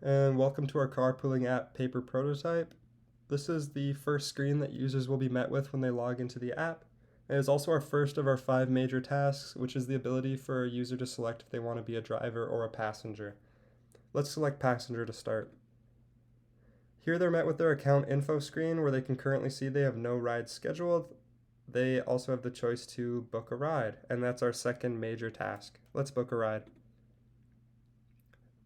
And welcome to our Carpooling App paper prototype. This is the first screen that users will be met with when they log into the app. It is also our first of our 5 major tasks, which is the ability for a user to select if they want to be a driver or a passenger. Let's select passenger to start. Here they're met with their account info screen where they can currently see they have no rides scheduled. They also have the choice to book a ride, and that's our second major task. Let's book a ride.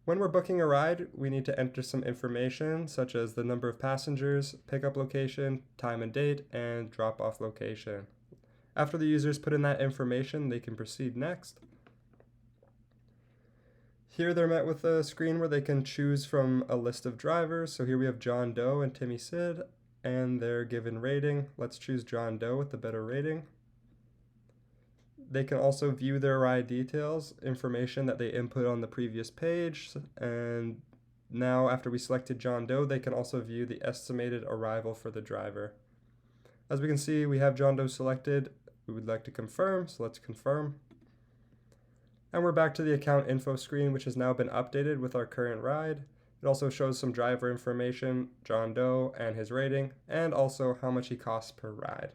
When we're booking a ride, we need to enter some information such as the number of passengers, pickup location, time and date, and drop-off location. After the users put in that information, they can proceed next. Here they're met with a screen where they can choose from a list of drivers. So here we have John Doe and Timmy Sid, and their given rating. Let's choose John Doe with the better rating. They can also view their ride details, information that they input on the previous page, and now after we selected John Doe, they can also view the estimated arrival for the driver. As we can see, we have John Doe selected. We would like to confirm, so let's confirm. And we're back to the account info screen, which has now been updated with our current ride. It also shows some driver information, John Doe and his rating, and also how much he costs per ride.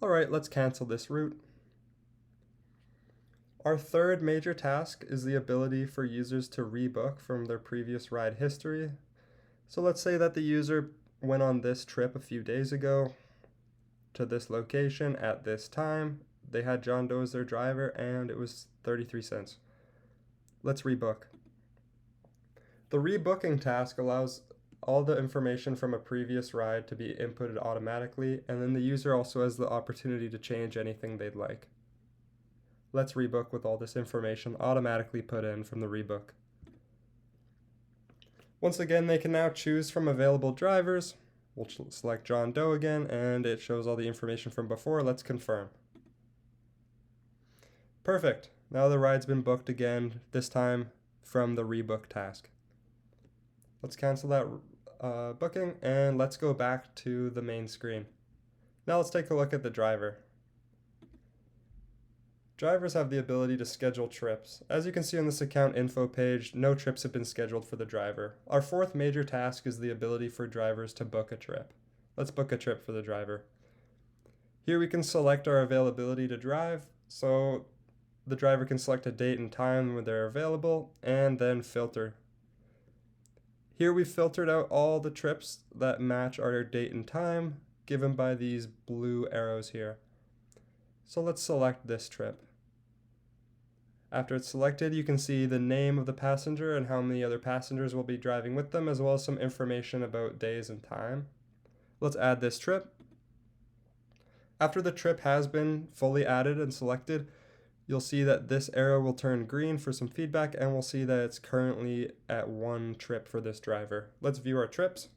Alright, let's cancel this route. Our third major task is the ability for users to rebook from their previous ride history. So let's say that the user went on this trip a few days ago to this location at this time. They had John Doe as their driver and it was 33 cents. Let's rebook. The rebooking task allows all the information from a previous ride to be inputted automatically, and then the user also has the opportunity to change anything they'd like. Let's rebook with all this information automatically put in from the rebook. Once again, they can now choose from available drivers. We'll select John Doe again, and it shows all the information from before. Let's confirm. Perfect. Now the ride's been booked again, this time from the rebook task. Let's cancel that booking, and let's go back to the main screen. Now let's take a look at the driver. Drivers have the ability to schedule trips. As you can see on this account info page, no trips have been scheduled for the driver. Our fourth major task is the ability for drivers to book a trip. Let's book a trip for the driver. Here we can select our availability to drive, so the driver can select a date and time when they're available, and then filter. Here we filtered out all the trips that match our date and time, given by these blue arrows here. So let's select this trip. After it's selected, you can see the name of the passenger and how many other passengers will be driving with them, as well as some information about days and time. Let's add this trip. After the trip has been fully added and selected, you'll see that this arrow will turn green for some feedback, and we'll see that it's currently at 1 trip for this driver. Let's view our trips.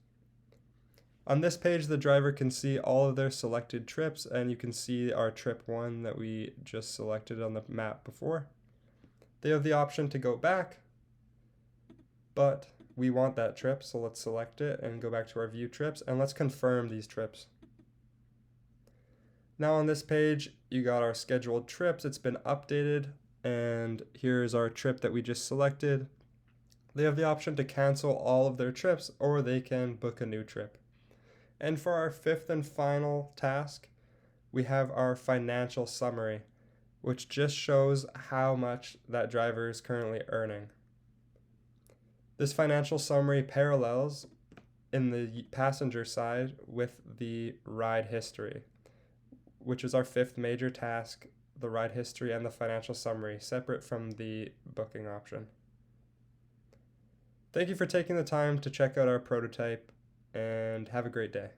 On this page, the driver can see all of their selected trips, and you can see our trip 1 that we just selected on the map before. They have the option to go back, but we want that trip, so let's select it and go back to our view trips, and let's confirm these trips. Now on this page, you got our scheduled trips. It's been updated, and here's our trip that we just selected. They have the option to cancel all of their trips, or they can book a new trip. And for our fifth and final task, we have our financial summary, which just shows how much that driver is currently earning. This financial summary parallels in the passenger side with the ride history, which is our fifth major task, the ride history and the financial summary, separate from the booking option. Thank you for taking the time to check out our prototype, and have a great day.